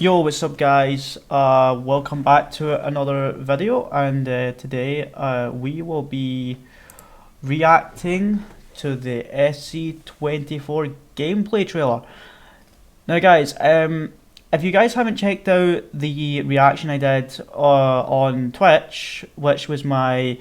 Yo, what's up, guys? Welcome back to another video, and today we will be reacting to the SC24 gameplay trailer. Now, guys, if you guys haven't checked out the reaction I did on Twitch, which was my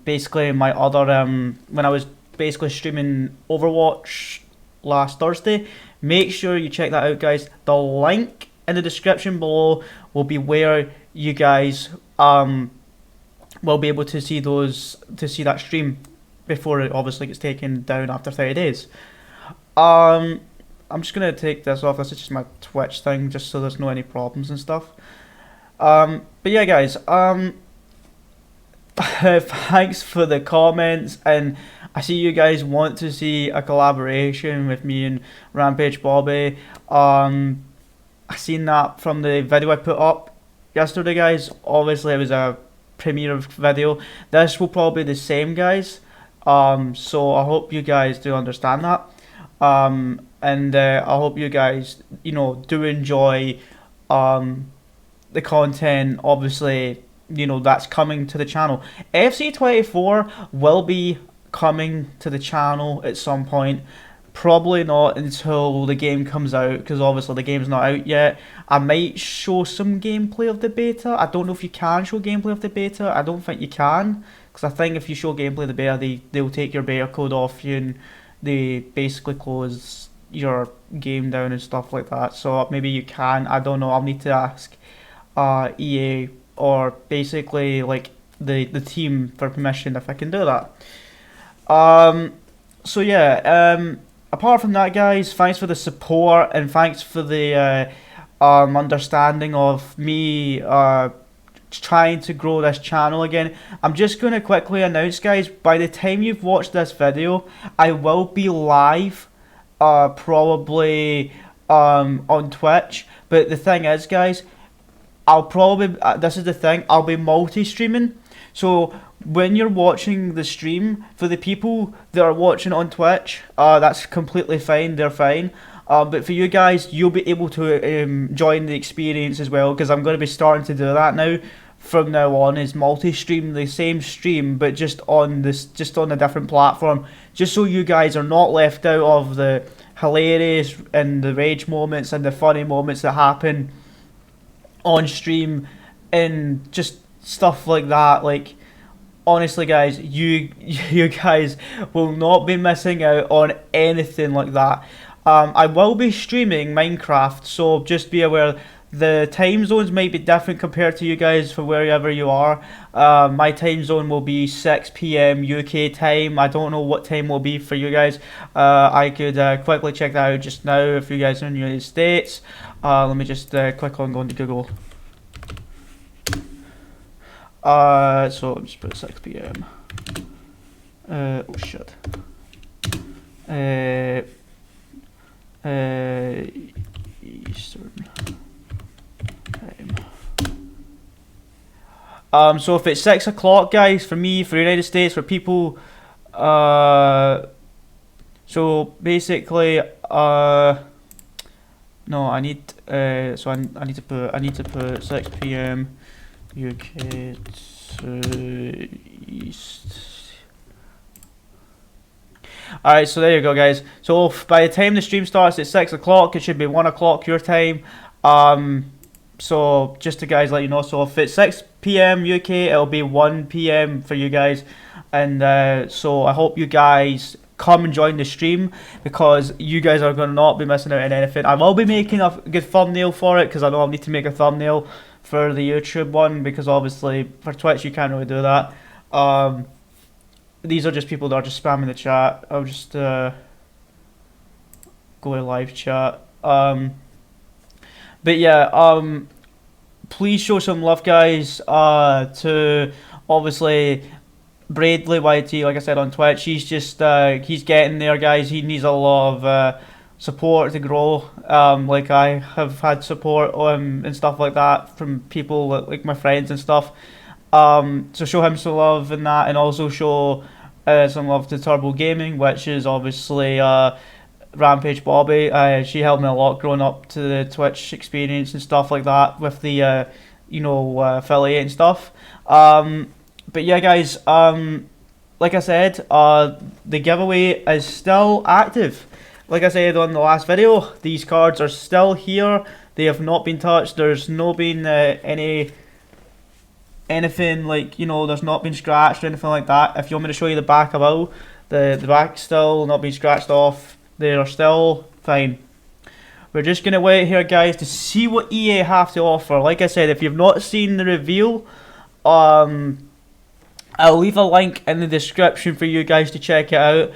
basically my other when I was basically streaming Overwatch last Thursday. Make sure you check that out, guys. The link in the description below will be where you guys will be able to see that stream before it obviously gets taken down after 30 days. I'm just gonna take this off. This is just my Twitch thing, just so there's no any problems and stuff. But yeah, guys. Thanks for the comments, and I see you guys want to see a collaboration with me and Rampage Bobby. I seen that from the video I put up yesterday, guys. Obviously, it was a premiere video. This will probably be the same, guys. So I hope you guys do understand that. And I hope you guys, do enjoy the content. Obviously, that's coming to the channel. FC24 will be coming to the channel at some point. Probably not until the game comes out, because obviously the game's not out yet. I might show some gameplay of the beta. I don't know if you can show gameplay of the beta. I don't think you can, because I think if you show gameplay of the beta, they'll take your beta code off you, and they basically close your game down and stuff like that. So maybe you can. I don't know. I'll need to ask EA, or basically like the team, for permission if I can do that. So yeah, apart from that, guys, thanks for the support, and thanks for the understanding of me trying to grow this channel again. I'm just going to quickly announce, guys, by the time you've watched this video, I will be live probably on Twitch. But the thing is, guys, I'll probably, this is the thing, I'll be multi-streaming. So when you're watching the stream, for the people that are watching on Twitch, that's completely fine, they're fine. But for you guys, you'll be able to join the experience as well, because I'm going to be starting to do that now. From now on, is multi-stream the same stream, but just on a different platform, just so you guys are not left out of the hilarious and the rage moments and the funny moments that happen on stream, and just stuff like that. Like, honestly, guys, you guys will not be missing out on anything like that. I will be streaming Minecraft, so just be aware the time zones might be different compared to you guys for wherever you are. My time zone will be 6 p.m. UK time. I don't know what time will be for you guys. I could quickly check that out just now if you guys are in the United States. Let me just click on going to Google. So I'm just put 6 p.m. Oh shit. Eastern time. So if it's 6 o'clock, guys, for me, for the United States, for people, so basically, no, I need, so I need to put 6 p.m. UK to East. Alright, so there you go, guys. So by the time the stream starts at 6 o'clock, it should be 1 o'clock your time. So just to guys let you know, so if it's 6 p.m. UK, it'll be 1 p.m. for you guys. And so I hope you guys come and join the stream, because you guys are going to not be missing out on anything. I will be making a good thumbnail for it, because I know I'll need to make a thumbnail for the YouTube one, because obviously for Twitch you can't really do that. These are just people that are just spamming the chat. I'll just go to live chat. But yeah, please show some love, guys, to obviously Bradley YT, like I said on Twitch. He's just he's getting there, guys. He needs a lot of support to grow, like I have had support and stuff like that from people like my friends and stuff. So show him some love in that, and also show some love to Turbo Gaming, which is obviously Rampage Bobby. She helped me a lot growing up to the Twitch experience and stuff like that with the affiliate and stuff. But yeah, guys. Like I said, the giveaway is still active. Like I said on the last video, these cards are still here. They have not been touched. There's no been anything like, there's not been scratched or anything like that. If you want me to show you the back, I will. The back's still not been scratched off. They are still fine. We're just going to wait here, guys, to see what EA have to offer. Like I said, if you've not seen the reveal, I'll leave a link in the description for you guys to check it out.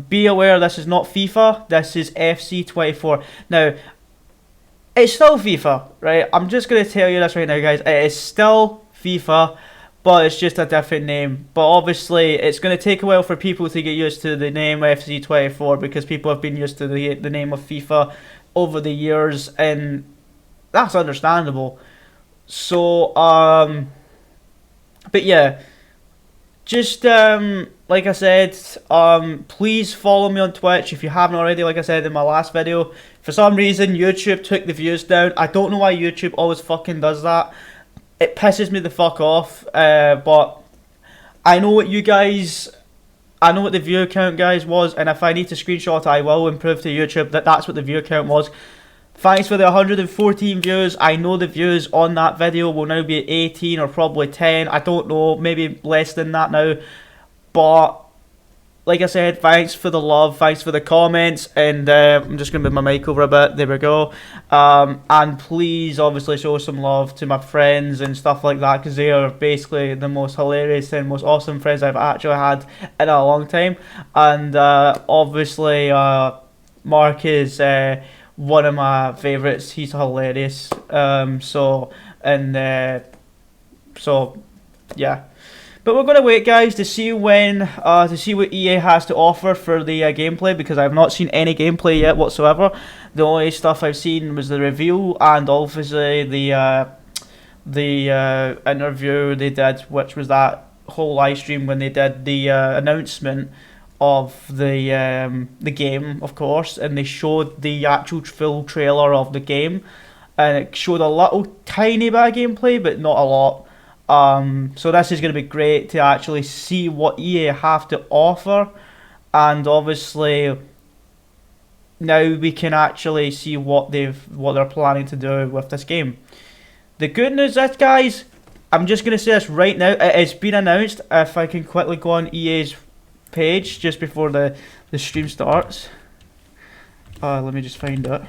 Be aware this is not FIFA, this is FC24. Now, it's still FIFA, right? I'm just going to tell you this right now, guys. It is still FIFA, but it's just a different name. But obviously, it's going to take a while for people to get used to the name FC24 because people have been used to the name of FIFA over the years, and that's understandable. So, but yeah, just like I said, please follow me on Twitch if you haven't already. Like I said in my last video, for some reason YouTube took the views down. I don't know why YouTube always fucking does that. It pisses me the fuck off. But I know what the view count, guys, was, and if I need to screenshot it, I will and prove to YouTube that that's what the view count was. Thanks for the 114 views. I know the views on that video will now be 18 or probably 10. I don't know, maybe less than that now. But like I said, thanks for the love, thanks for the comments, and I'm just going to move my mic over a bit, there we go. And please obviously show some love to my friends and stuff like that, because they are basically the most hilarious and most awesome friends I've actually had in a long time. And obviously Mark is one of my favourites, he's hilarious. So yeah. But we're going to wait, guys, to see what EA has to offer for the gameplay, because I've not seen any gameplay yet whatsoever. The only stuff I've seen was the reveal and obviously the interview they did, which was that whole live stream when they did the announcement of the game, of course, and they showed the actual full trailer of the game, and it showed a little tiny bit of gameplay, but not a lot. So this is going to be great to actually see what EA have to offer, and obviously now we can actually see what they're planning to do with this game. The good news is, guys, I'm just going to say this right now, it's been announced. If I can quickly go on EA's page just before the stream starts. Let me just find it.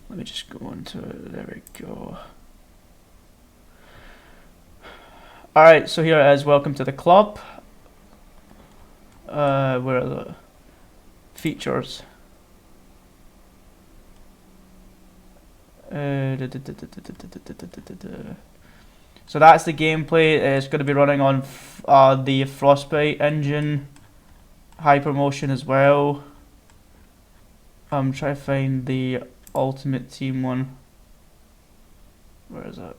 Let me just go on to it. There we go. Alright, so here it is. Welcome to the club. Where are the features? So that's the gameplay. It's going to be running on the Frostbite engine, Hypermotion as well. I'm trying to find the Ultimate Team one. Where is it?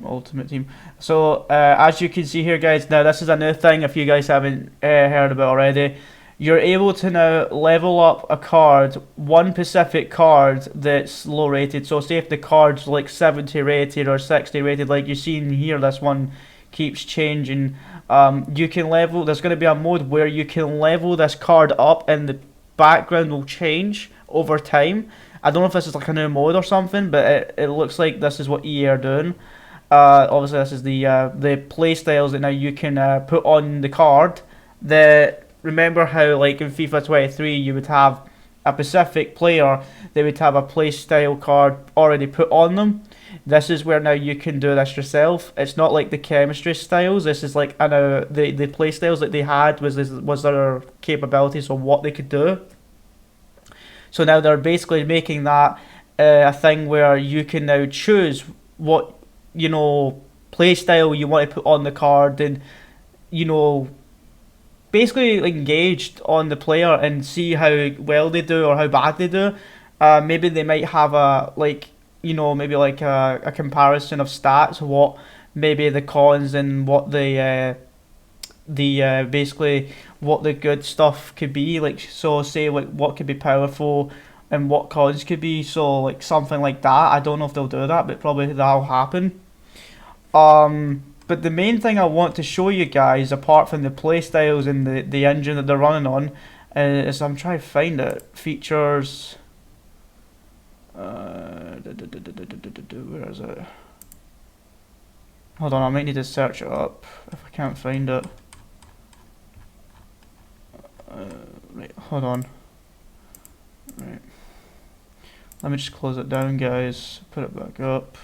Ultimate Team. So as you can see here, guys, now this is a new thing if you guys haven't heard about already. You're able to now level up a card, one specific card that's low rated. So say if the card's like 70 rated or 60 rated, like you see in here, this one keeps changing. You can level, there's going to be a mode where you can level this card up and the background will change over time. I don't know if this is like a new mode or something, but it looks like this is what EA are doing. Obviously this is the play styles that now you can put on the card. Remember how like in FIFA 23 you would have a specific player, they would have a play style card already put on them. This is where now you can do this yourself. It's not like the chemistry styles. This is like, I know the play styles that they had was their capabilities of what they could do. So now they're basically making that a thing where you can now choose what play style you want to put on the card, and basically engaged on the player and see how well they do or how bad they do. Maybe they might have a maybe like a comparison of stats, what maybe the cons and what basically what the good stuff could be. Like, so say like what could be powerful and what cons could be. So like something like that. I don't know if they'll do that, but probably that'll happen. But the main thing I want to show you guys, apart from the playstyles and the engine that they're running on, is I'm trying to find it. Features. Where is it? Hold on, I might need to search it up if I can't find it. Right, hold on. Right. Let me just close it down, guys. Put it back up.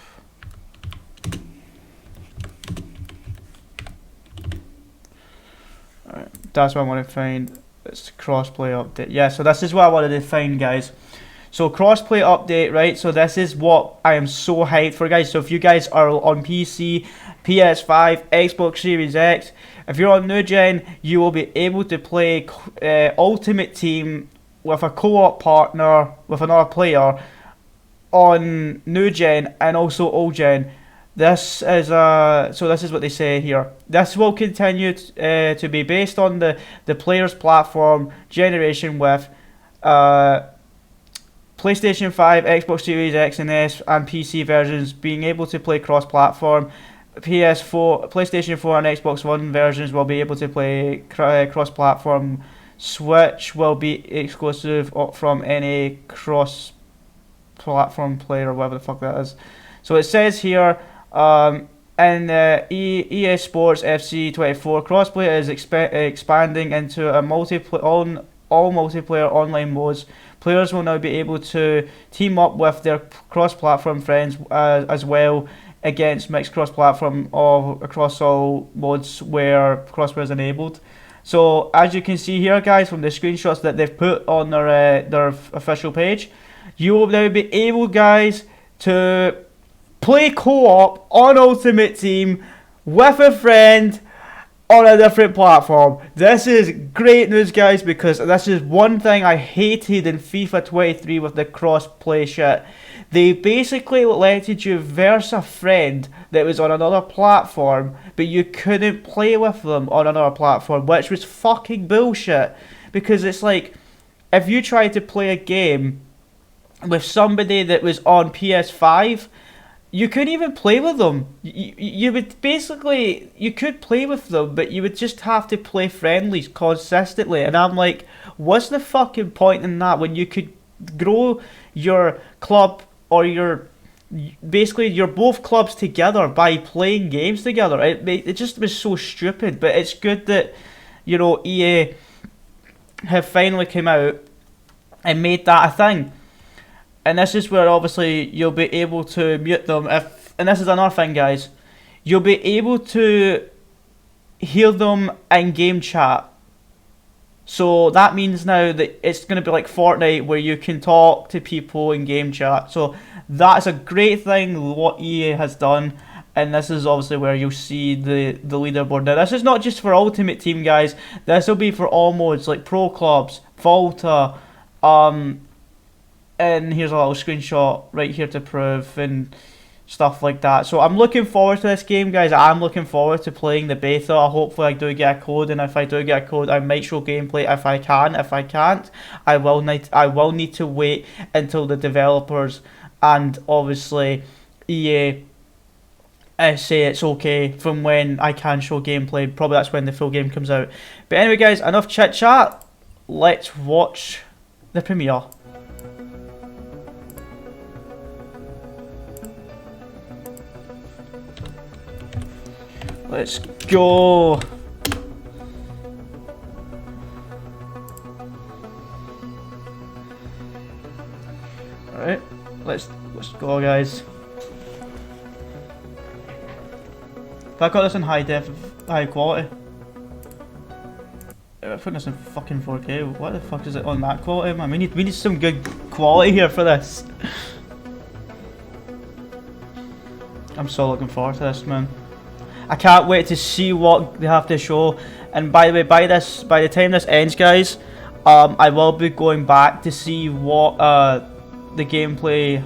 Alright, that's what I want to find. It's the crossplay update. Yeah, so this is what I wanted to find, guys. So crossplay update, right? So this is what I am so hyped for, guys. So if you guys are on PC, PS5, Xbox Series X, if you're on new gen, you will be able to play Ultimate Team with a co-op partner, with another player, on new gen and also old gen. This is so this is what they say here. This will continue to be based on the player's platform generation with PlayStation 5, Xbox Series X and S and PC versions being able to play cross-platform. PS4, PlayStation 4 and Xbox One versions will be able to play cross-platform. Switch will be exclusive from any cross-platform player or whatever the fuck that is. So it says here, in EA Sports FC 24, crossplay is expanding into a all multiplayer online modes. Players will now be able to team up with their cross-platform friends as well against mixed cross-platform across all modes where crossplay is enabled. So as you can see here, guys, from the screenshots that they've put on their official page, you will now be able, guys, to play co-op on Ultimate Team with a friend on a different platform. This is great news, guys, because this is one thing I hated in FIFA 23 with the cross-play shit. They basically letted you verse a friend that was on another platform, but you couldn't play with them on another platform, which was fucking bullshit. Because it's like, if you tried to play a game with somebody that was on PS5, you couldn't even play with them. You would basically, you could play with them, but you would just have to play friendlies consistently. And I'm like, what's the fucking point in that when you could grow your club or basically you're both clubs together by playing games together? It just was so stupid. But it's good that, you know, EA have finally come out and made that a thing. And this is where obviously you'll be able to mute them and this is another thing, guys. You'll be able to hear them in game chat. So that means now that it's going to be like Fortnite where you can talk to people in game chat. So that's a great thing what EA has done. And this is obviously where you'll see the leaderboard. Now this is not just for Ultimate Team, guys. This will be for all modes like Pro Clubs, Volta, and here's a little screenshot right here to prove and stuff like that. So I'm looking forward to this game, guys. I'm looking forward to playing the beta. Hopefully I do get a code, and if I do get a code, I might show gameplay if I can. If I can't, I will need to wait until the developers and obviously EA say it's okay from when I can show gameplay. Probably that's when the full game comes out. But anyway, guys, enough chit chat. Let's watch the premiere. Let's go. Alright, let's go, guys. If I got this in high quality. I'm putting this in fucking 4K. What the fuck is it on that quality, man? We need some good quality here for this. I'm so looking forward to this, man. I can't wait to see what they have to show. And by the way, by the time this ends, guys, I will be going back to see what the gameplay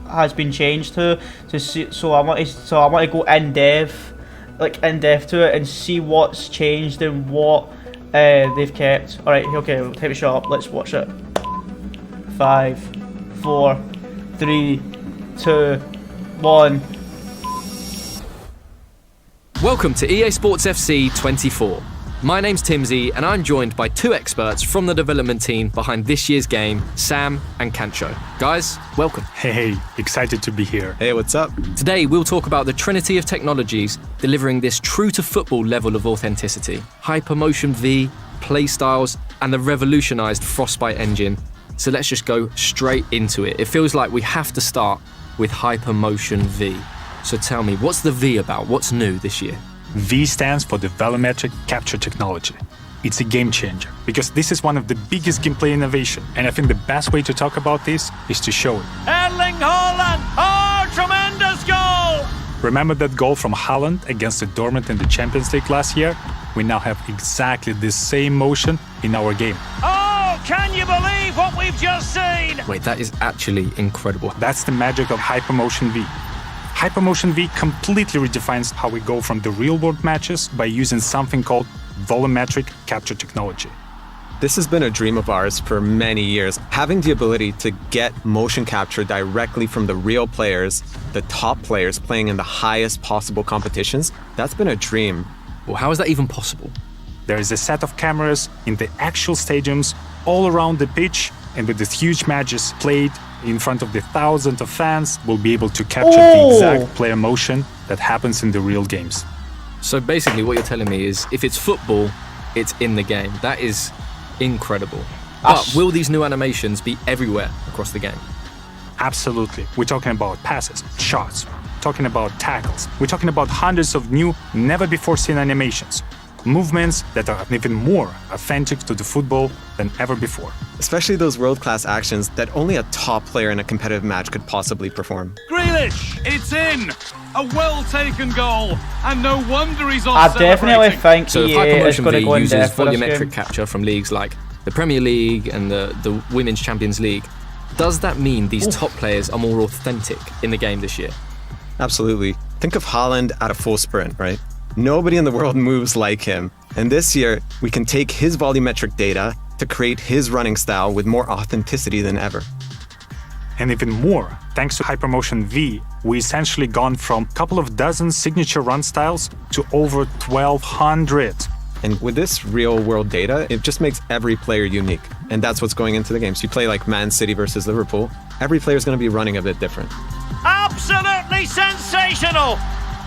has been changed to see. So I want to go in depth like in depth to it and see what's changed and what they've kept. All right, okay, we'll take a shot up. Let's watch it. 5, 4, 3, 2, 1. Welcome to EA Sports FC 24. My name's Timsy, and I'm joined by two experts from the development team behind this year's game, Sam and Kancho. Guys, welcome. Hey, excited to be here. Hey, what's up? Today, we'll talk about the trinity of technologies delivering this true-to-football level of authenticity. Hypermotion V, playstyles, and the revolutionized Frostbite engine. So let's just go straight into it. It feels like we have to start with Hypermotion V. So tell me, what's the V about? What's new this year? V stands for the volumetric capture technology. It's a game changer because this is one of the biggest gameplay innovation, and I think the best way to talk about this is to show it. Erling Haaland! Oh, tremendous goal! Remember that goal from Haaland against the Dortmund in the Champions League last year? We now have exactly the same motion in our game. Oh, can you believe what we've just seen? Wait, that is actually incredible. That's the magic of Hypermotion V. Hypermotion V completely redefines how we go from the real-world matches by using something called volumetric capture technology. This has been a dream of ours for many years. Having the ability to get motion capture directly from the real players, the top players playing in the highest possible competitions, that's been a dream. Well, how is that even possible? There is a set of cameras in the actual stadiums all around the pitch, and with these huge matches played in front of the thousands of fans, we'll be able to capture the exact player motion that happens in the real games. So basically what you're telling me is if it's football, it's in the game. That is incredible. But will these new animations be everywhere across the game? Absolutely. We're talking about passes, shots, talking about tackles. We're talking about hundreds of new, never-before-seen animations. Movements that are even more authentic to the football than ever before. Especially those world-class actions that only a top player in a competitive match could possibly perform. Grealish, it's in! A well-taken goal, and no wonder he's on I definitely think So EA is Hypermotion going to V go in uses depth for this volumetric game. capture from leagues like the Premier League and the Women's Champions League. Does that mean these top players are more authentic in the game this year? Absolutely. Think of Haaland at a full sprint, right? Nobody in the world moves like him. And this year, we can take his volumetric data to create his running style with more authenticity than ever. And even more, thanks to Hypermotion V, we essentially gone from a couple of dozen signature run styles to over 1,200. And with this real-world data, it just makes every player unique. And that's what's going into the game. So you play like Man City versus Liverpool, every player is going to be running a bit different. Absolutely sensational!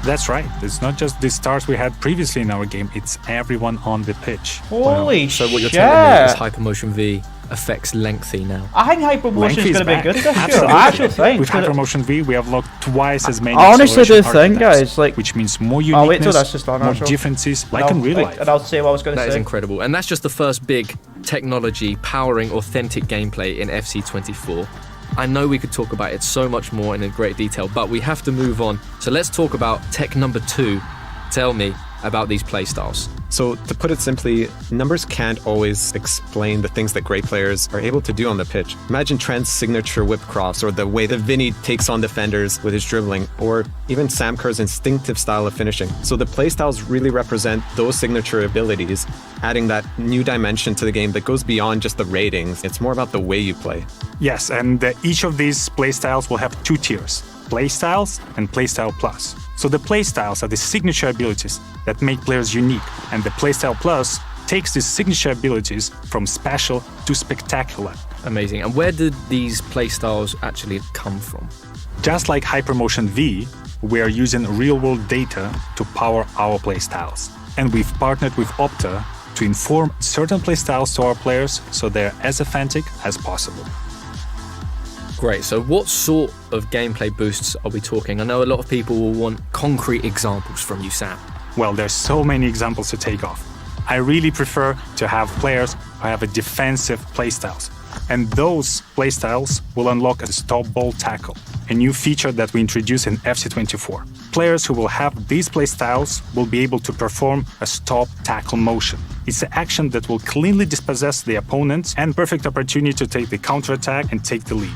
That's right. It's not just the stars we had previously in our game, it's everyone on the pitch. Holy So what you're shit! telling me is Hypermotion V affects lengthy now. I think Hypermotion Lengthy is is going to be back. good this year. Absolutely. I actually think. With Hypermotion V, we have logged twice as many I honestly do acceleration think, archetypes, guys, like- which means more I'll wait till uniqueness, that's just done, more actually. differences, like in real life. And I'll say what I was going to That is say. incredible. And that's just the first big technology powering authentic gameplay in FC24. I know we could talk about it so much more and in great detail, but we have to move on. So let's talk about tech number 2. Tell me about these playstyles. So to put it simply, numbers can't always explain the things that great players are able to do on the pitch. Imagine Trent's signature whip cross, or the way that Vinny takes on defenders with his dribbling, or even Sam Kerr's instinctive style of finishing. So the playstyles really represent those signature abilities, adding that new dimension to the game that goes beyond just the ratings. It's more about the way you play. Yes, and each of these playstyles will have 2 tiers, playstyles and playstyle plus. So the playstyles are the signature abilities that make players unique, and the playstyle plus takes these signature abilities from special to spectacular. Amazing. And where did these playstyles actually come from? Just like Hypermotion V, we are using real-world data to power our playstyles. And we've partnered with Opta to inform certain playstyles to our players so they're as authentic as possible. Great. So what sort of gameplay boosts are we talking? I know a lot of people will want concrete examples from you, Sam. Well, there's so many examples to take off. I really prefer to have players who have a defensive playstyles. And those playstyles will unlock a stop ball tackle, a new feature that we introduce in FC24. Players who will have these playstyles will be able to perform a stop tackle motion. It's an action that will cleanly dispossess the opponent and perfect opportunity to take the counterattack and take the lead.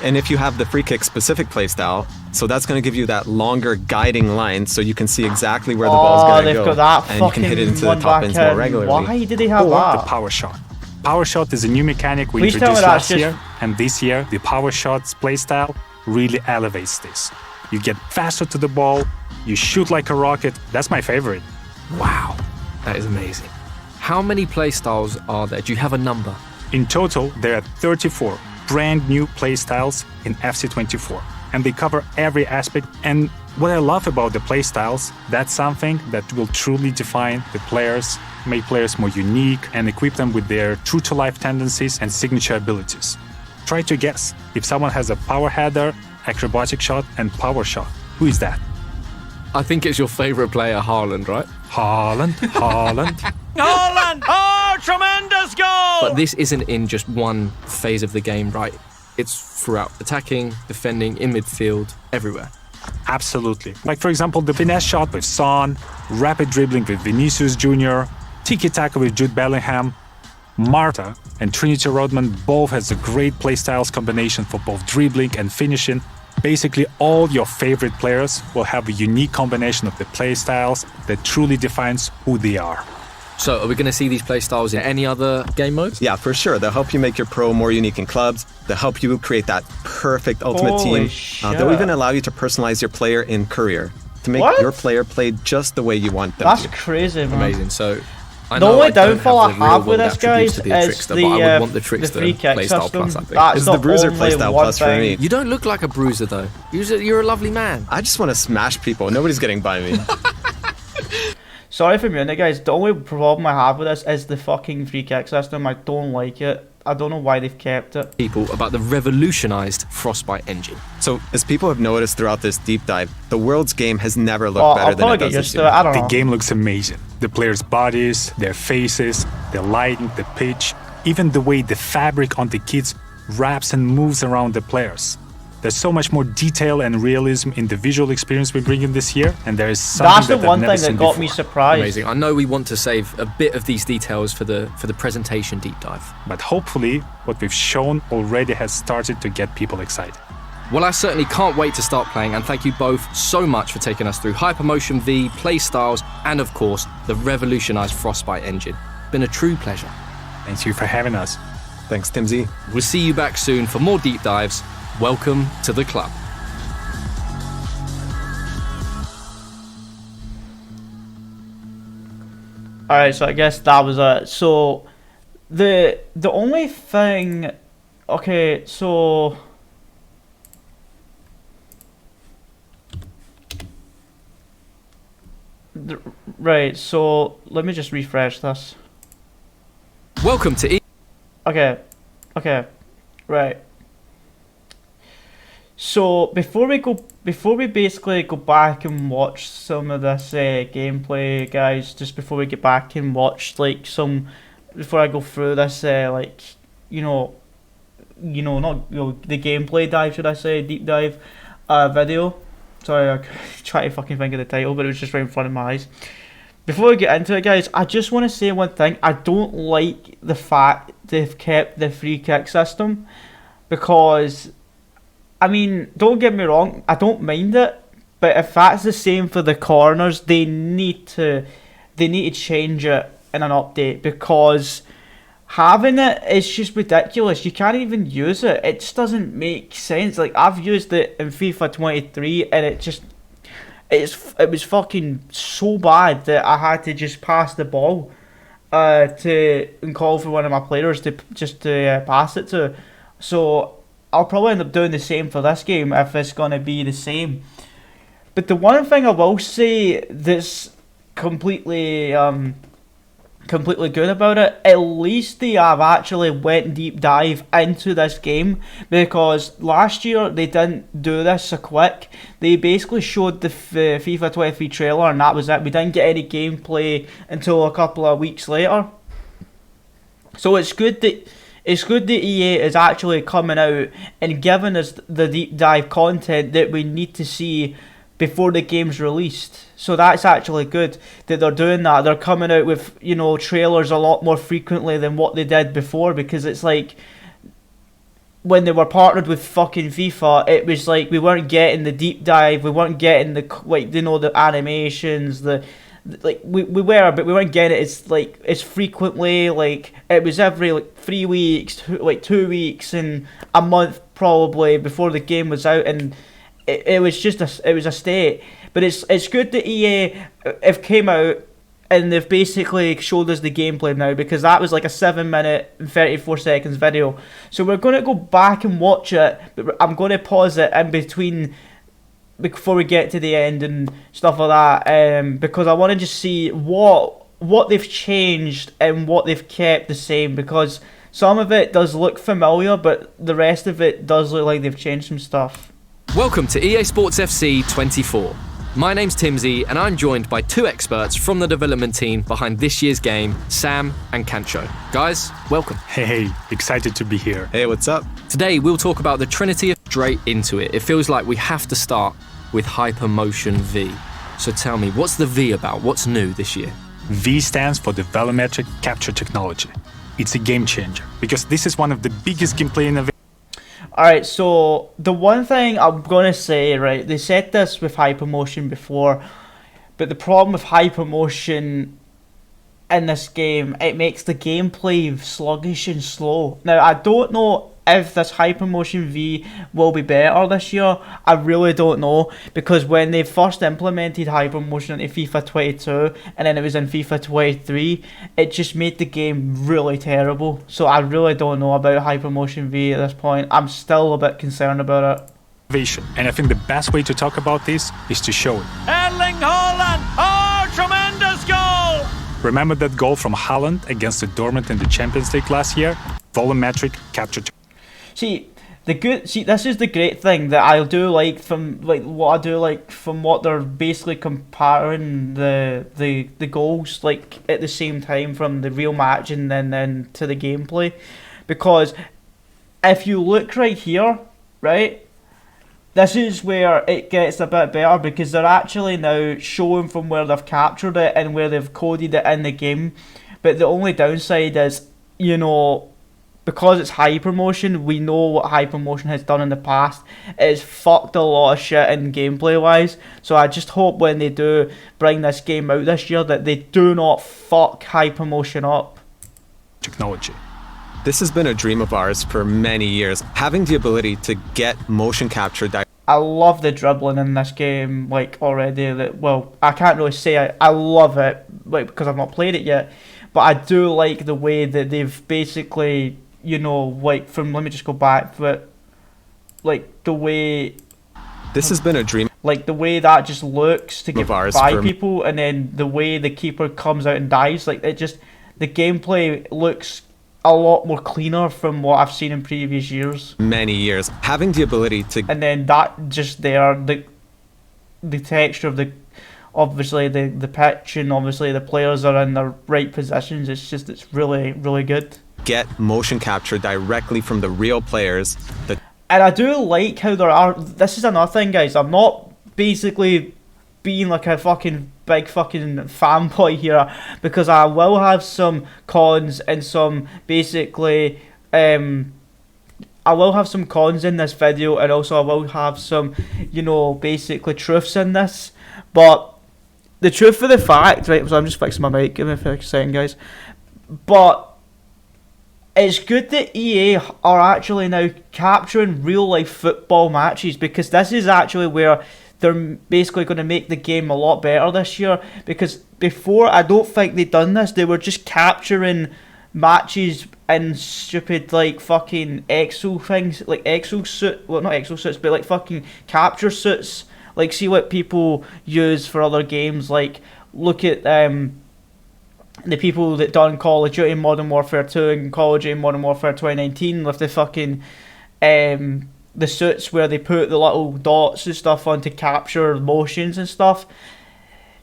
And if you have the free kick specific playstyle, So that's going to give you that longer guiding line so you can see exactly where the ball's going to they've go. got that and you can hit it into the one top back ends more in. regularly. Why did they have Or that? the power shot. Power shot is a new mechanic we Please tell me introduced that's last just- year, and this year the power shots playstyle really elevates this. You get faster to the ball, you shoot like a rocket. That's my favorite. Wow, that is amazing. How many playstyles are there? Do you have a number? In total, there are 34 brand new playstyles in FC24, and they cover every aspect. And what I love about the playstyles, that's something that will truly define the players, make players more unique, and equip them with their true-to-life tendencies and signature abilities. Try to guess if someone has a power header, acrobatic shot, and power shot. Who is that? I think it's your favourite player, Haaland, right? Haaland, Haaland. Haaland! Oh, tremendous goal! But this isn't in just one phase of the game, right? It's throughout attacking, defending, in midfield, everywhere. Absolutely. Like, for example, the finesse shot with Son, rapid dribbling with Vinicius Jr., tiki-taka with Jude Bellingham, Marta and Trinity Rodman both has a great playstyles combination for both dribbling and finishing. Basically, all your favorite players will have a unique combination of the playstyles that truly defines who they are. So, are we going to see these playstyles in any other game modes? Yeah, for sure. They'll help you make your pro more unique in clubs. They'll help you create that perfect ultimate Holy team. They'll shit. even allow you to personalize your player in career to make What? your player play just the way you want them That's to. crazy, man. Amazing. So, I The know only I don't downfall I have the have with real-world this, guys, attributes to be a is trickster, the, but I would want the trickster free kick playstyle system. plus, I think. That's It's the bruiser only playstyle one plus for thing. me. You don't look like a bruiser, though. You're a lovely man. I just want to smash people. Nobody's getting by me. Sorry for me, guys. The only problem I have with this is the fucking free kick system. I don't like it. I don't know why they've kept it. People about the revolutionised Frostbite engine. So, as people have noticed throughout this deep dive, the world's game has never looked Well, better I'll than probably it get does used this to it. year. I don't The know. game looks amazing. The players' bodies, their faces, the lighting, the pitch, even the way the fabric on the kits wraps and moves around the players. There's so much more detail and realism in the visual experience we bring in this year, and there is something That's the that I've one never thing that seen got before. me surprised. Amazing. I know we want to save a bit of these details for the presentation deep dive. But hopefully, what we've shown already has started to get people excited. Well, I certainly can't wait to start playing, and thank you both so much for taking us through Hypermotion V, playstyles, and of course, the revolutionised Frostbite engine. Been a true pleasure. Thank you for having us. Thanks, Tim Z. We'll see you back soon for more deep dives. Welcome to the club. Alright, so I guess that was it. So the only thing, okay, so right, so let me just refresh this. Welcome to Okay, right. So before we basically go back and watch some of this gameplay, guys, just before we get back and watch like before I go through this like not the gameplay dive, should I say, deep dive video. Sorry, I try to fucking think of the title, but it was just right in front of my eyes. Before we get into it, guys, I just want to say one thing. I don't like the fact they've kept the free kick system, because, I mean, don't get me wrong, I don't mind it, but if that's the same for the corners, they need to change it in an update, because having it is just ridiculous. You can't even use it. It just doesn't make sense. Like, I've used it in FIFA 23, and it was fucking so bad that I had to just pass the ball and call for one of my players to pass it to. So I'll probably end up doing the same for this game if it's gonna be the same. But the one thing I will say that's completely good about it, at least they have actually went deep dive into this game, because last year they didn't do this so quick. They basically showed the FIFA 23 trailer and that was it. We didn't get any gameplay until a couple of weeks later. So it's good that EA is actually coming out and giving us the deep dive content that we need to see before the game's released. So that's actually good that they're doing that. They're coming out with, trailers a lot more frequently than what they did before, because it's like, when they were partnered with fucking FIFA, it was like we weren't getting the deep dive, we weren't getting the the animations, we were, but we weren't getting it as frequently. Like it was every 3 weeks, 2 weeks, and a month probably before the game was out, and it was a state. But it's good that EA have came out and they've basically showed us the gameplay now, because that was like a 7-minute and 34 seconds video. So we're going to go back and watch it, but I'm going to pause it in between before we get to the end and stuff like that, because I want to just see what they've changed and what they've kept the same, because some of it does look familiar, but the rest of it does look like they've changed some stuff. Welcome to EA Sports FC 24. My name's Timsy, and I'm joined by two experts from the development team behind this year's game, Sam and Kancho. Guys, welcome. Hey, excited to be here. Hey, what's up? Today, we'll talk about the Trinity of straight into it. It feels like we have to start with Hypermotion V. So tell me, what's the V about? What's new this year? V stands for Volumetric Capture Technology. It's a game changer, because this is one of the biggest gameplay innovations. Alright, so the one thing I'm going to say, right, they said this with Hypermotion before, but the problem with Hypermotion in this game, it makes the gameplay sluggish and slow. Now, I don't know if this Hypermotion V will be better this year. I really don't know, because when they first implemented Hypermotion into FIFA 22 and then it was in FIFA 23, it just made the game really terrible. So I really don't know about Hypermotion V at this point. I'm still a bit concerned about it. And I think the best way to talk about this is to show it. Erling Haaland! Oh, tremendous goal! Remember that goal from Haaland against the Dortmund in the Champions League last year? Volumetric Capture. See, this is the great thing that I do like from what they're basically comparing the goals like at the same time from the real match and then to the gameplay, because if you look right here, right, this is where it gets a bit better, because they're actually now showing from where they've captured it and where they've coded it in the game. But the only downside is, because it's Hypermotion, we know what Hypermotion has done in the past. It's fucked a lot of shit in gameplay wise. So I just hope when they do bring this game out this year that they do not fuck Hypermotion up. Technology. This has been a dream of ours for many years. Having the ability to get motion capture. I love the dribbling in this game, already. I can't really say I love it, because I've not played it yet. But I do like the way that they've basically, let me just go back to it, the way... This has been a dream. The way that just looks to get ours by people, and then the way the keeper comes out and dives, the gameplay looks a lot more cleaner from what I've seen in previous years. Many years. Having the ability to... And then that just there, the texture of obviously the pitch, and obviously the players are in their right positions. It's really, really good. Get motion capture directly from the real players. And I do like how this is another thing, guys. I'm not basically being like a big fanboy here, because I will have some cons and some basically I will have some cons in this video, and also I will have some basically truths in this. But the truth of the fact, right, so I'm just fixing my mic, give me a second, guys, but it's good that EA are actually now capturing real life football matches, because this is actually where they're basically going to make the game a lot better this year. Because before, I don't think they'd done this. They were just capturing matches in stupid fucking exo things, exo suit, well, not exo suits, but fucking capture suits. See what people use for other games. Look at the people that done Call of Duty Modern Warfare 2 and Call of Duty Modern Warfare 2019 with the fucking the suits where they put the little dots and stuff on to capture motions and stuff.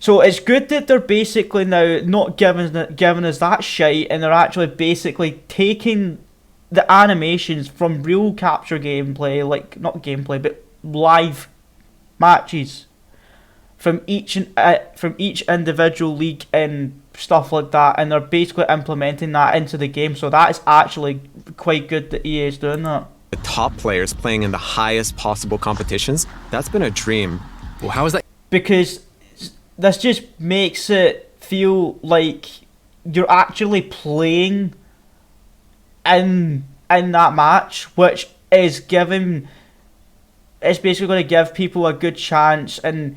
So it's good that they're basically now not giving us that shite, and they're actually basically taking the animations from real capture gameplay, not gameplay, but live matches from each individual league and stuff like that, and they're basically implementing that into the game. So that is actually quite good that EA is doing that. the top players playing in the highest possible competitions, that's been a dream. Well, how is that? Because this just makes it feel like you're actually playing in that match, which is it's basically going to give people a good chance and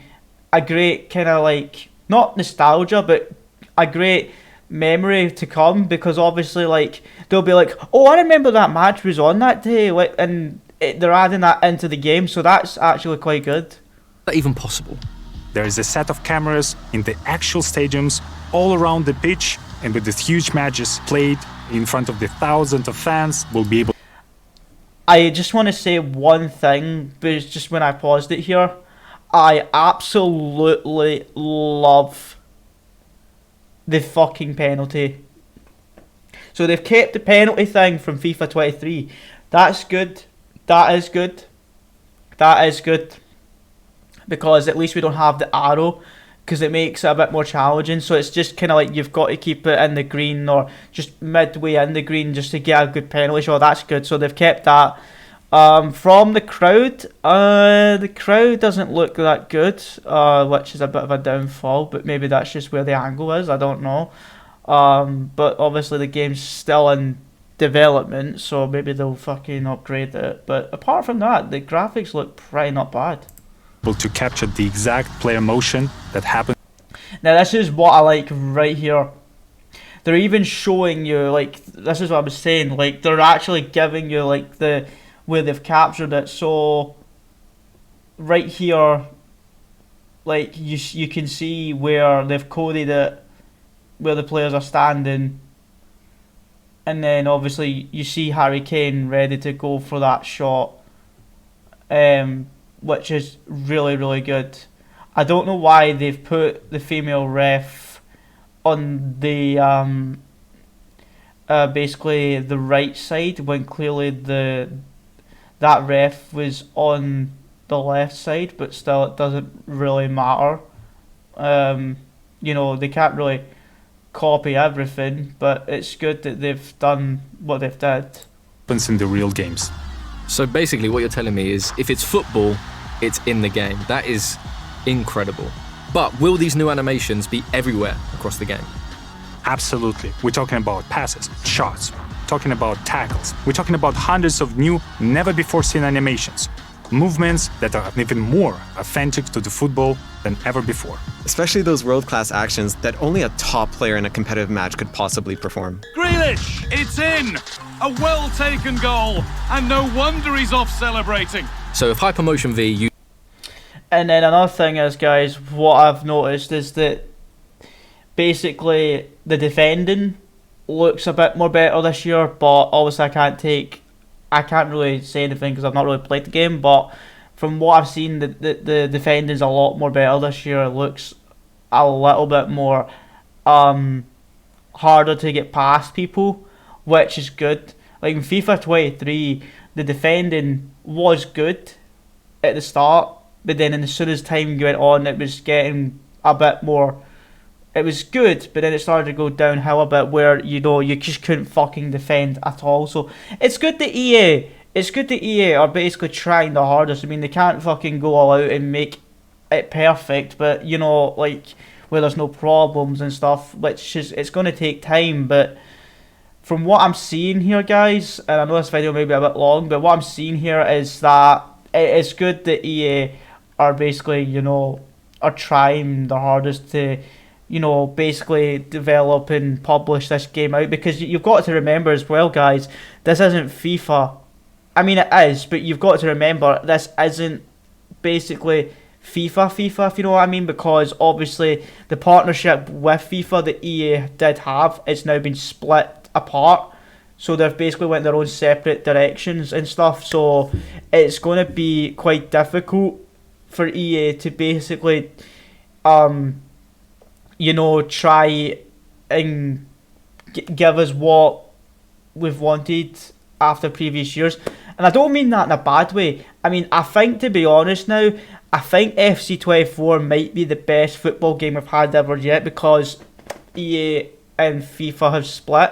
a great kind of like, not nostalgia, but a great memory to come, because obviously like they'll be like, oh, I remember that match was on that day, like, and they're adding that into the game, so that's actually quite good. Is that even possible? There is a set of cameras in the actual stadiums all around the pitch, and with these huge matches played in front of the thousands of fans, we'll be able. I just want to say one thing, but it's just when I paused it here, I absolutely love the fucking penalty. So they've kept the penalty thing from FIFA 23. That's good. That is good. That is good. Because at least we don't have the arrow, because it makes it a bit more challenging. So it's just kind of like you've got to keep it in the green or just midway in the green just to get a good penalty shot. That's good. So they've kept that. From the crowd doesn't look that good, which is a bit of a downfall, but maybe that's just where the angle is, I don't know. But obviously the game's still in development, so maybe they'll fucking upgrade it. But apart from that, the graphics look pretty not bad. To capture the exact player motion that happens. Now this is what I like right here. They're even showing you, like, this is what I was saying, like, they're actually giving you, like, the where they've captured it. So right here, like, you can see where they've coded it, where the players are standing, and then obviously you see Harry Kane ready to go for that shot, which is really, really good. I don't know why they've put the female ref on the basically the right side, when clearly that ref was on the left side, but still it doesn't really matter. You know, they can't really copy everything, but it's good that they've done what they've did. In the real games. So basically what you're telling me is, if it's football, it's in the game. That is incredible. But will these new animations be everywhere across the game? Absolutely. We're talking about passes, shots, talking about tackles. We're talking about hundreds of new, never before seen animations. Movements that are even more authentic to the football than ever before. Especially those world-class actions that only a top player in a competitive match could possibly perform. Grealish, it's in! A well-taken goal, and no wonder he's off celebrating. So if Hypermotion V And then another thing is, guys, what I've noticed is that basically the defending looks a bit more better this year, but obviously I can't really say anything because I've not really played the game, but from what I've seen, the defending's a lot more better this year. It looks a little bit more harder to get past people, which is good. Like in FIFA 23, the defending was good at the start, but then as soon as time went on, it was getting a bit more. It was good, but then it started to go downhill a bit, where you just couldn't fucking defend at all. So it's good that EA are basically trying the hardest. I mean, they can't fucking go all out and make it perfect, but like where there's no problems and stuff, which is, it's going to take time. But from what I'm seeing here, guys, and I know this video may be a bit long, but what I'm seeing here is that it's good that EA are basically are trying the hardest to basically develop and publish this game out, because you've got to remember as well, guys, this isn't FIFA. I mean, it is, but you've got to remember this isn't basically FIFA, if you know what I mean, because obviously the partnership with FIFA that EA did have, it's now been split apart, so they've basically went their own separate directions and stuff, so it's going to be quite difficult for EA to basically try and give us what we've wanted after previous years. And I don't mean that in a bad way. I mean, I think, to be honest now, I think FC24 might be the best football game we've had ever yet, because EA and FIFA have split.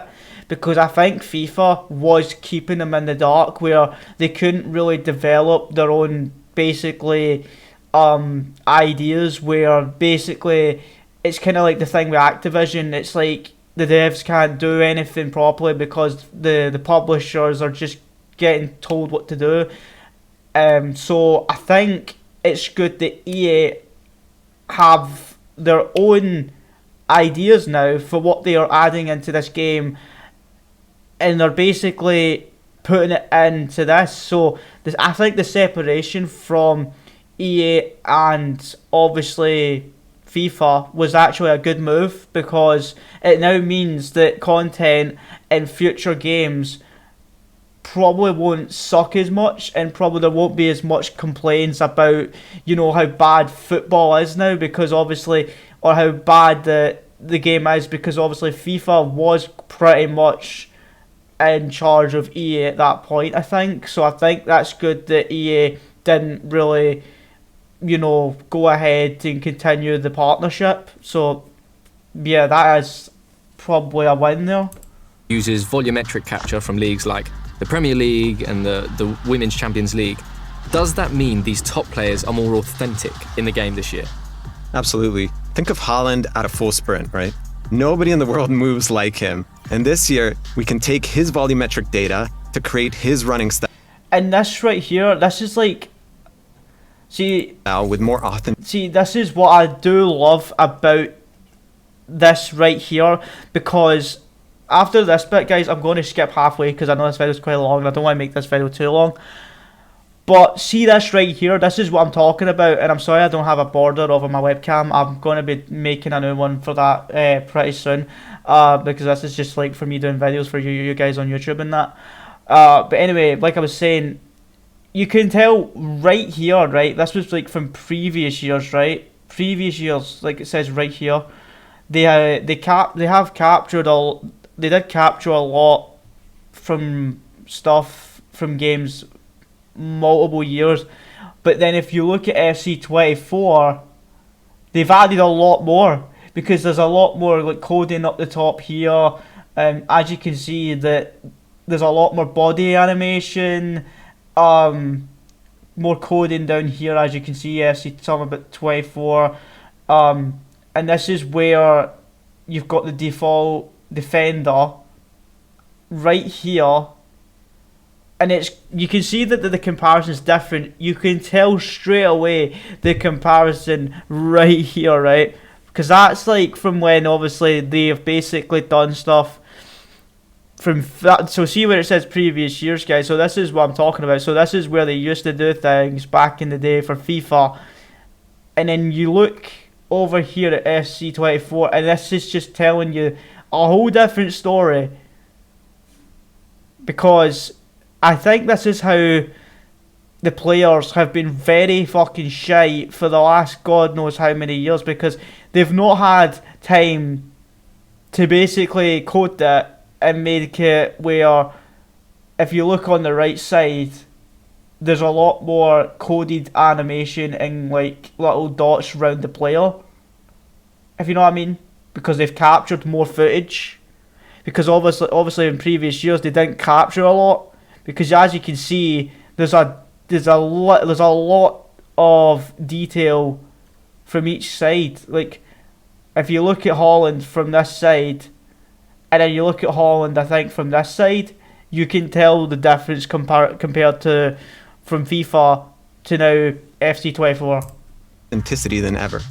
because I think FIFA was keeping them in the dark, where they couldn't really develop their own basically ideas, where basically it's kind of like the thing with Activision. It's like the devs can't do anything properly because the publishers are just getting told what to do. So I think it's good that EA have their own ideas now for what they are adding into this game, and they're basically putting it into this. So I think the separation from EA and obviously FIFA was actually a good move, because it now means that content in future games probably won't suck as much, and probably there won't be as much complaints about, you know, how bad football is now, because obviously, or how bad the game is, because obviously FIFA was pretty much in charge of EA at that point, I think. So I think that's good that EA didn't really, you know, go ahead and continue the partnership. So yeah, that is probably a win there. Uses volumetric capture from leagues like the Premier League and the Women's Champions League. Does that mean these top players are more authentic in the game this year? Absolutely. Think of Haaland at a full sprint, right? Nobody in the world moves like him. And this year, we can take his volumetric data to create his running style. And this right here, this is like, see, With more authentic. see, this is what I do love about this right here, because after this bit, guys, I'm going to skip halfway because I know this video is quite long and I don't want to make this video too long. But see this right here, this is what I'm talking about, and I'm sorry I don't have a border over my webcam. I'm going to be making a new one for that pretty soon, because this is just like for me doing videos for you guys on YouTube and that. But anyway, like I was saying, you can tell right here, right, this was like from previous years, right? Previous years, like it says right here, they did capture a lot from stuff from games multiple years, but then if you look at FC24, they've added a lot more, because there's a lot more like coding up the top here, as you can see that there's a lot more body animation, more coding down here, as you can see. FC some about 24, and this is where you've got the default defender right here, and you can see that the comparison is different. You can tell straight away the comparison right here, right? Because that's like from when obviously they've basically done stuff from that. So see where it says previous years, guys. So this is what I'm talking about. So this is where they used to do things back in the day for FIFA, and then you look over here at FC24, and this is just telling you a whole different story, because I think this is how the players have been very fucking shite for the last God knows how many years, because they've not had time to basically code that and make it where if you look on the right side, there's a lot more coded animation and like little dots around the player, if you know what I mean, because they've captured more footage. Because obviously in previous years they didn't capture a lot, because as you can see there's a lot of detail from each side. Like if you look at Haaland from this side and then you look at Haaland I think from this side, you can tell the difference compared to from FIFA to now FC24. Authenticity than ever.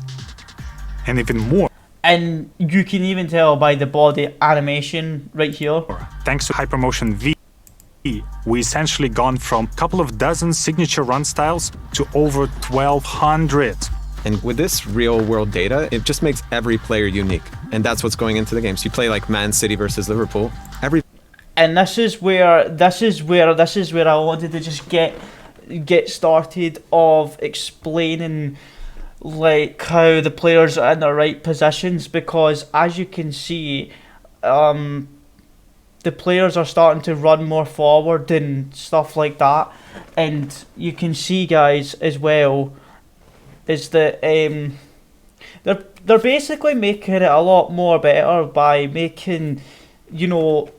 And even more, And you can even tell by the body animation right here. thanks to Hypermotion V, we essentially gone from a couple of dozen signature run styles to over 1,200. And with this real world data, it just makes every player unique. And that's what's going into the game. So you play like Man City versus Liverpool. And this is where I wanted to just get started of explaining like how the players are in the right positions, because as you can see, the players are starting to run more forward and stuff like that. And you can see, guys, as well, is that they're basically making it a lot more better by making, you know,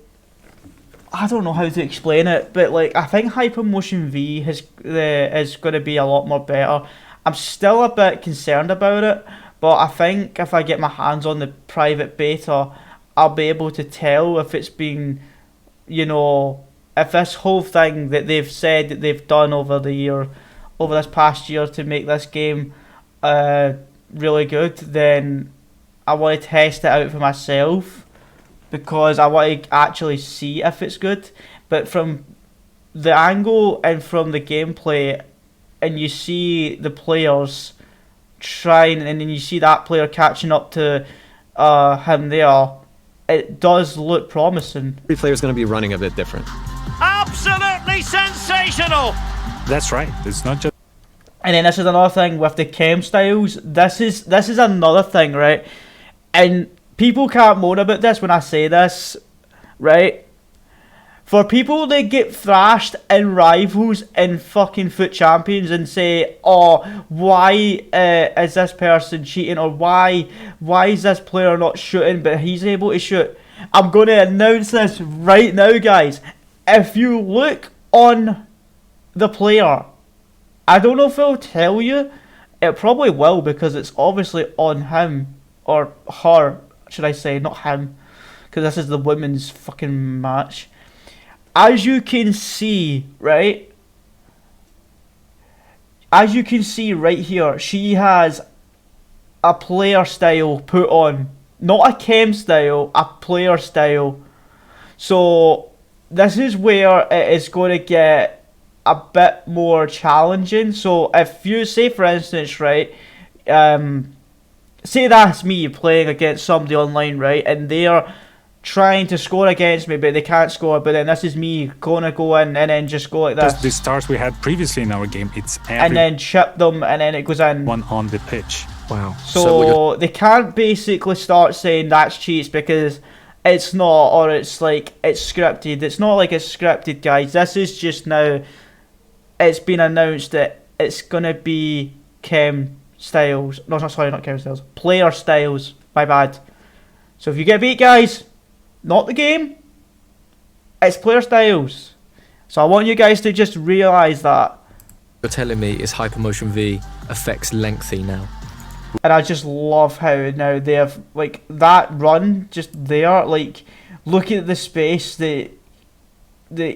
I don't know how to explain it, but like I think Hypermotion V is going to be a lot more better. I'm still a bit concerned about it, but I think if I get my hands on the private beta, I'll be able to tell if it's been, you know, if this whole thing that they've said that they've done over this past year to make this game really good, then I want to test it out for myself because I want to actually see if it's good. But from the angle and from the gameplay, and you see the players trying, and then you see that player catching up to him there, it does look promising. Every player is going to be running a bit different. Absolutely sensational! That's right. It's not just And then this is another thing with the chem styles. This is another thing, right? And people can't moan about this when I say this, right? For people that get thrashed in Rivals and fucking Foot Champions and say, oh, why is this person cheating, or why is this player not shooting but he's able to shoot? I'm going to announce this right now, guys. If you look on the player, I don't know if it'll tell you. It probably will, because it's obviously on him, or her, should I say, not him, because this is the women's fucking match. As you can see, right? As you can see right here, she has a player style put on. Not a chem style, a player style. So this is where it is going to get a bit more challenging. So if you say, for instance, right, say that's me playing against somebody online, right, and they're trying to score against me but they can't score, but then this is me gonna go in and then just go like this. the stars we had previously in our game. It's and then chip them and then it goes in. everyone on the pitch. Wow. So they can't basically start saying that's cheats, because it's not, or it's like it's scripted. It's not like it's scripted, guys. This is just now, it's been announced that it's gonna be chem styles. No, sorry, not chem styles. Player styles. My bad. So if you get beat, guys, not the game, it's player styles. So I want you guys to just realise that. You're telling me is Hypermotion V affects lengthy now? And I just love how now they have, like, that run just there, like, look at the space that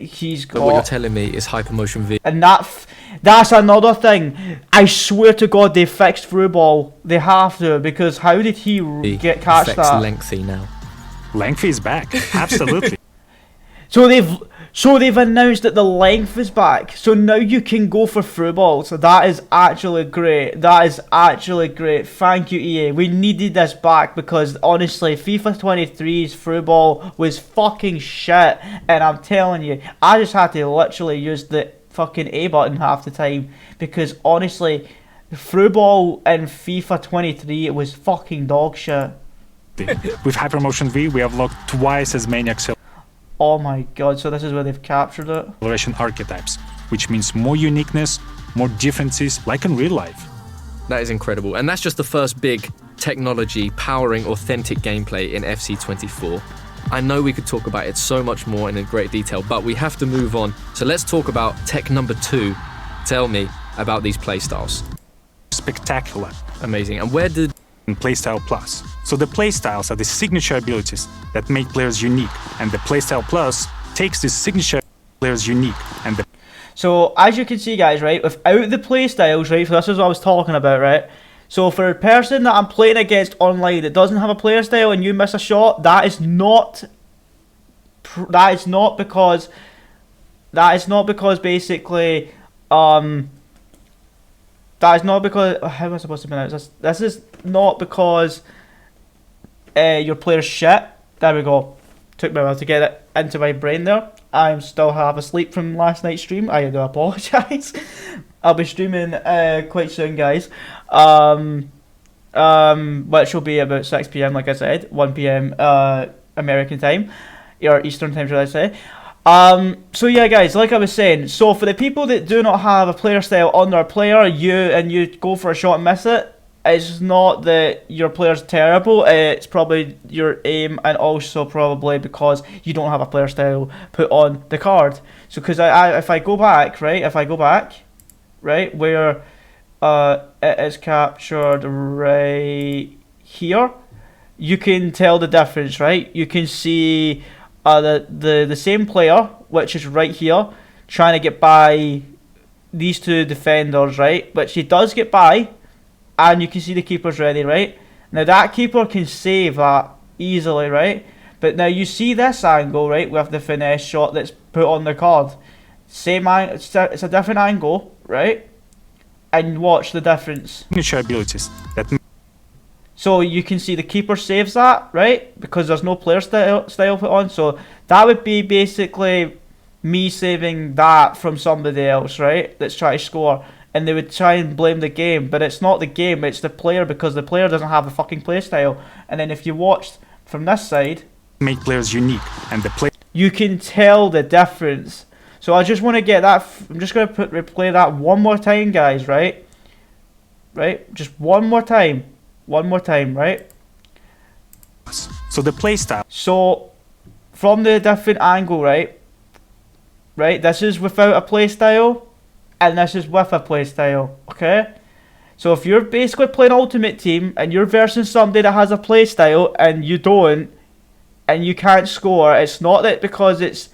he's got. But what you're telling me is Hypermotion V. And that's another thing. I swear to God they fixed through ball. They have to, because how did he catch affects that? lengthy now. Lengthy is back. Absolutely. So they've announced that the length is back. So now you can go for through balls. So that is actually great. That is actually great. Thank you, EA. We needed this back, because honestly, FIFA 23's through ball was fucking shit. And I'm telling you, I just had to literally use the fucking A button half the time, because honestly, through ball in FIFA 23, it was fucking dog shit. With Hypermotion V, we have locked twice as many Oh my god, so this is where they've captured it. acceleration archetypes, which means more uniqueness, more differences, like in real life. That is incredible. And that's just the first big technology powering authentic gameplay in FC24. I know we could talk about it so much more and in great detail, but we have to move on. So let's talk about tech number 2. Tell me about these playstyles. Spectacular. Amazing. And where did And Playstyle Plus. So the playstyles are the signature abilities that make players unique, and the Playstyle Plus takes these signature players unique and the So as you can see, guys, right, without the playstyles, right, so this is what I was talking about, right? So for a person that I'm playing against online that doesn't have a player style and you miss a shot, that is not because basically that is not because, how am I supposed to pronounce this? This is not because your player's shit. There we go. Took me a while to get it into my brain there. I'm still half asleep from last night's stream. I do apologise. I'll be streaming quite soon, guys. Which will be about 6 PM, like I said, 1 PM American time, or Eastern time, should I say. So yeah, guys, like I was saying, so for the people that do not have a player style on their player, you go for a shot and miss it, it's not that your player's terrible, it's probably your aim, and also probably because you don't have a player style put on the card. So because if I go back, right, where it is captured right here, you can tell the difference, right? You can see the same player, which is right here, trying to get by these two defenders, right? Which he does get by, and you can see the keeper's ready, right? Now that keeper can save that easily, right? But now you see this angle, right, with the finesse shot that's put on the card. Same angle, it's a different angle, right? And watch the difference. Signature abilities that So you can see the keeper saves that, right? Because there's no player style put on. So that would be basically me saving that from somebody else, right? That's trying to score. And they would try and blame the game. But it's not the game, it's the player, because the player doesn't have a fucking play style. And then if you watched from this side, make players unique, and the play you can tell the difference. So I just want to get that. I'm just going to replay that one more time, guys, right? Right? Just one more time. One more time, right? so the play style So, from the different angle, right? Right, this is without a play style, and this is with a play style, okay? So if you're basically playing Ultimate Team, and you're versing somebody that has a play style, and you don't, and you can't score, it's not that because it's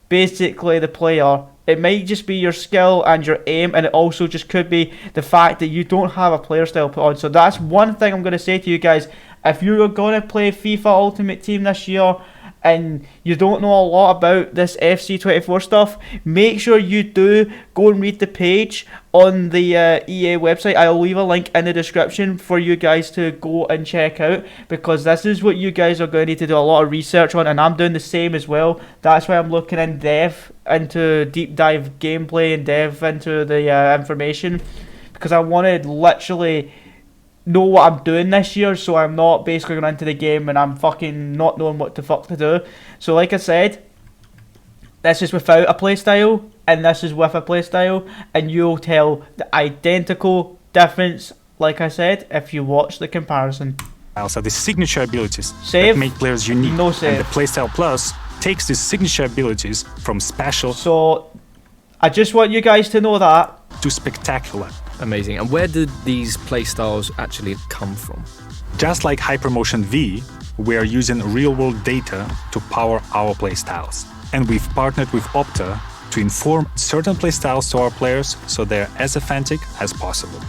basically the player. It might just be your skill and your aim, and it also just could be the fact that you don't have a player style put on. So that's one thing I'm going to say to you guys. If you're going to play FIFA Ultimate Team this year and you don't know a lot about this FC24 stuff, make sure you do go and read the page on the EA website. I'll leave a link in the description for you guys to go and check out, because this is what you guys are going to need to do a lot of research on, and I'm doing the same as well. That's why I'm looking in depth into deep dive gameplay and dev into the information, because I want to literally know what I'm doing this year, so I'm not basically going into the game and I'm fucking not knowing what the fuck to do. So like I said, this is without a playstyle and this is with a playstyle, and you'll tell the identical difference, like I said, if you watch the comparison. are the signature abilities Save. that make players unique, No save. and the playstyle plus takes these signature abilities from special So I just want you guys to know that. to spectacular. Amazing. And where did these playstyles actually come from? Just like Hypermotion V, we are using real-world data to power our playstyles. And we've partnered with Opta to inform certain playstyles to our players so they're as authentic as possible.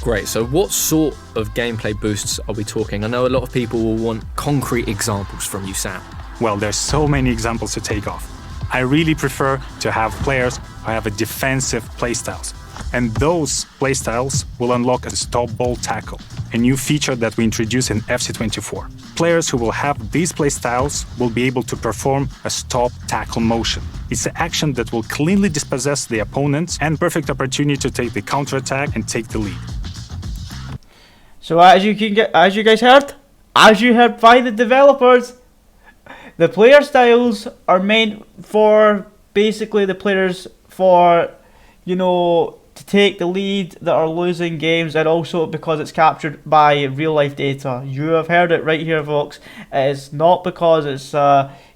Great. So what sort of gameplay boosts are we talking? I know a lot of people will want concrete examples from you, Sam. Well, there's so many examples to take off. I really prefer to have players who have a defensive playstyles. And those playstyles will unlock a stop ball tackle, a new feature that we introduce in FC24. Players who will have these playstyles will be able to perform a stop tackle motion. It's an action that will cleanly dispossess the opponent and perfect opportunity to take the counterattack and take the lead. So as you guys heard by the developers, the player styles are meant for basically the players for, you know, to take the lead that are losing games, and also because it's captured by real life data. You have heard it right here, folks. It's not because it's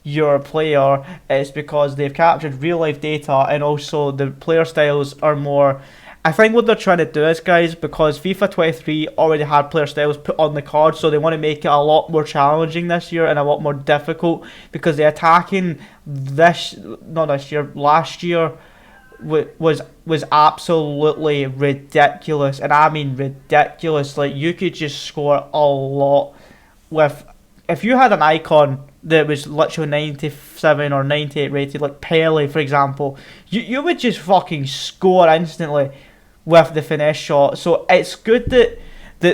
your player, it's because they've captured real life data, and also the player styles are more. I think what they're trying to do is, guys, because FIFA 23 already had player styles put on the card, so they want to make it a lot more challenging this year and a lot more difficult, because the attacking last year was absolutely ridiculous, and I mean ridiculous. Like, you could just score a lot with, if you had an icon that was literally 97 or 98 rated, like Pele for example, you would just fucking score instantly with the finesse shot. So it's good that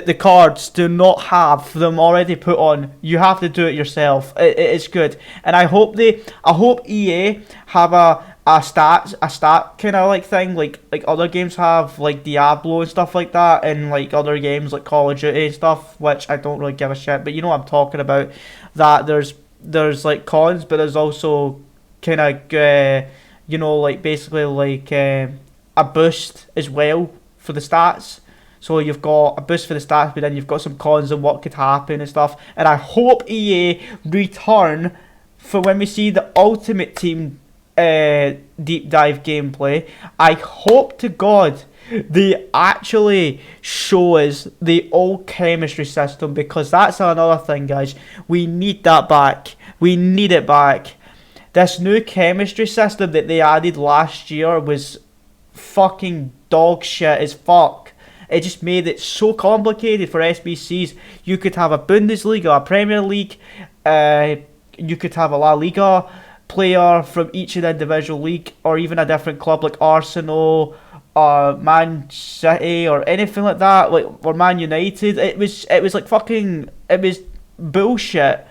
the cards do not have them already put on. You have to do it yourself. It's good, and I hope EA have a stat kind of like thing, like other games have, like Diablo and stuff like that, and like other games like Call of Duty and stuff, which I don't really give a shit, but you know what I'm talking about. That there's like cons, but there's also kind of you know, like basically like a boost as well for the stats. So you've got a boost for the stats, but then you've got some cons and what could happen and stuff. And I hope EA return for when we see the Ultimate Team deep dive gameplay. I hope to God they actually show us the old chemistry system, because that's another thing, guys. We need that back. We need it back. This new chemistry system that they added last year was fucking dog shit as fuck. It just made it so complicated for SBCs. You could have a Bundesliga, a Premier League, you could have a La Liga player from each of the individual league, or even a different club like Arsenal, Man City, or anything like that, like, or Man United. It was like fucking, it was bullshit.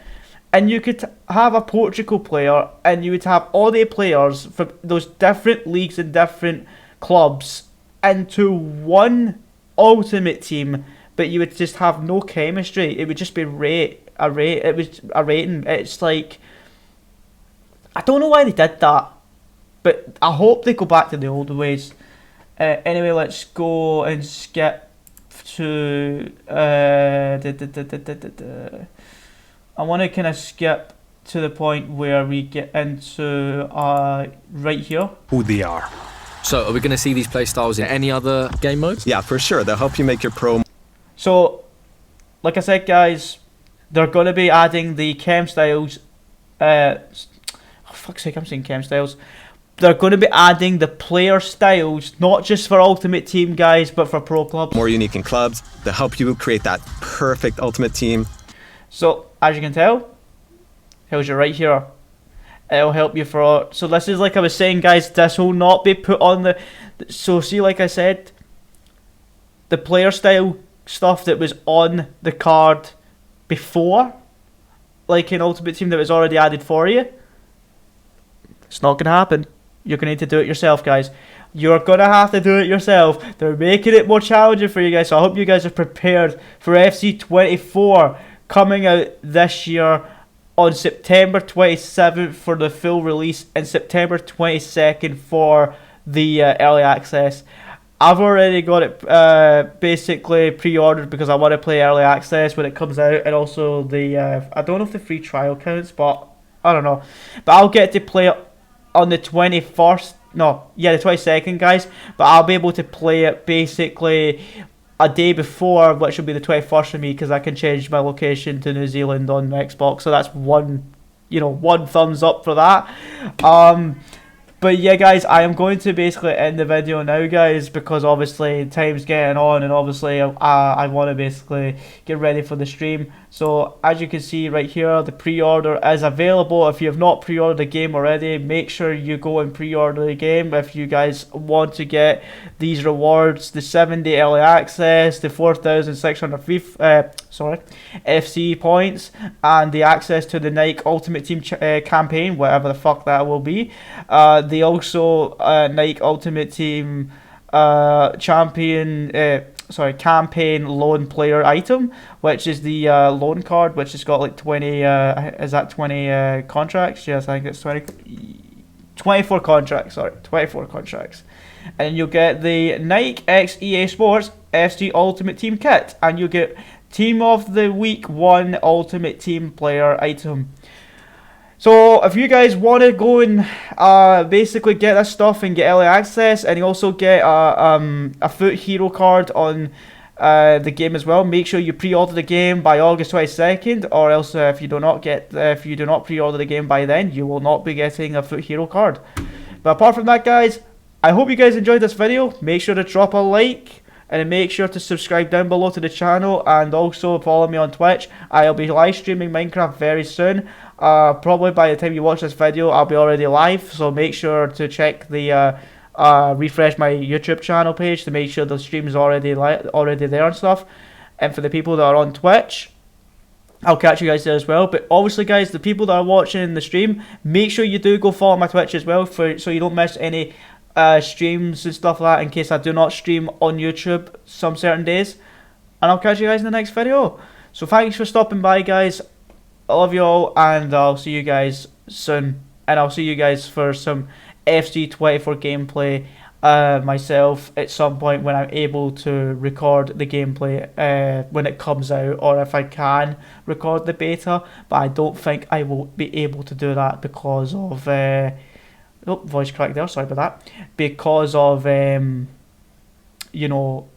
And you could have a Portugal player, and you would have all the players from those different leagues and different clubs into one ultimate team, but you would just have no chemistry. It would just be it was a rating. It's like, I don't know why they did that, but I hope they go back to the old ways. Anyway, let's go and skip to I want to kind of skip to the point where we get into right here. Who they are. So are we going to see these playstyles in any other game modes? Yeah, for sure. They'll help you make your pro. So, like I said, guys, they're going to be adding the chem styles. Fuck's sake, I'm saying chem styles. They're going to be adding the player styles, not just for Ultimate Team, guys, but for pro clubs. More unique in clubs. They'll help you create that perfect ultimate team. So, as you can tell, here's your right here. It'll help you for... So this is, like I was saying, guys, this will not be put on the... So see, like I said, the player style stuff that was on the card before, like in Ultimate Team, that was already added for you, it's not going to happen. You're going to need to do it yourself, guys. You're going to have to do it yourself. They're making it more challenging for you guys, so I hope you guys are prepared for FC24 coming out this year on September 27th for the full release, and September 22nd for the early access. I've already got it basically pre-ordered because I want to play early access when it comes out, and also the I don't know if the free trial counts, but I don't know. But I'll get to play it on the 21st. No, yeah, the 22nd, guys. But I'll be able to play it basically a day before, which will be the 21st for me, because I can change my location to New Zealand on Xbox. So that's one thumbs up for that. But yeah, guys, I am going to basically end the video now, guys, because obviously time's getting on, and obviously I want to basically get ready for the stream. So as you can see right here, the pre-order is available. If you have not pre-ordered the game already, make sure you go and pre-order the game if you guys want to get these rewards: the 7-day early access, the 4,600 FC points, and the access to the Nike Ultimate Team campaign, whatever the fuck that will be. They also Nike Ultimate Team campaign loan player item, which is the loan card, which has got like 20 is that 20 contracts? Yes, I think it's 24 contracts, sorry, 24 contracts. And you'll get the Nike X EA Sports FC Ultimate Team kit, and you'll get Team of the Week 1 Ultimate Team player item. So if you guys want to go and basically get this stuff and get early access, and you also get a Foot Hero card on the game as well, make sure you pre-order the game by August 22nd, or else if you do not pre-order the game by then, you will not be getting a Foot Hero card. But apart from that, guys, I hope you guys enjoyed this video. Make sure to drop a like, and make sure to subscribe down below to the channel, and also follow me on Twitch. I'll be live streaming Minecraft very soon. Probably by the time you watch this video, I'll be already live, so make sure to check the refresh my YouTube channel page to make sure the stream is already there and stuff. And for the people that are on Twitch, I'll catch you guys there as well. But obviously, guys, the people that are watching the stream, make sure you do go follow my Twitch as well, so you don't miss any streams and stuff like that, in case I do not stream on YouTube some certain days. And I'll catch you guys in the next video. So thanks for stopping by, guys. I love you all, and I'll see you guys soon. And I'll see you guys for some FC24 gameplay myself at some point when I'm able to record the gameplay when it comes out, or if I can record the beta, but I don't think I will be able to do that because of voice crack there, sorry about that, because of you know,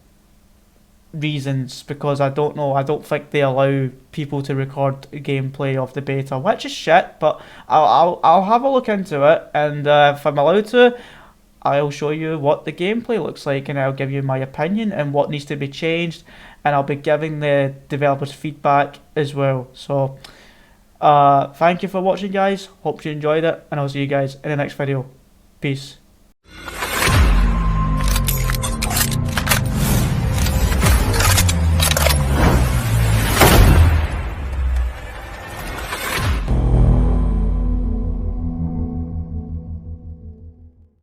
reasons, because I don't think they allow people to record gameplay of the beta, which is shit, but I'll have a look into it, and if I'm allowed to, I'll show you what the gameplay looks like, and I'll give you my opinion and what needs to be changed, and I'll be giving the developers feedback as well. So thank you for watching, guys. Hope you enjoyed it, and I'll see you guys in the next video. Peace.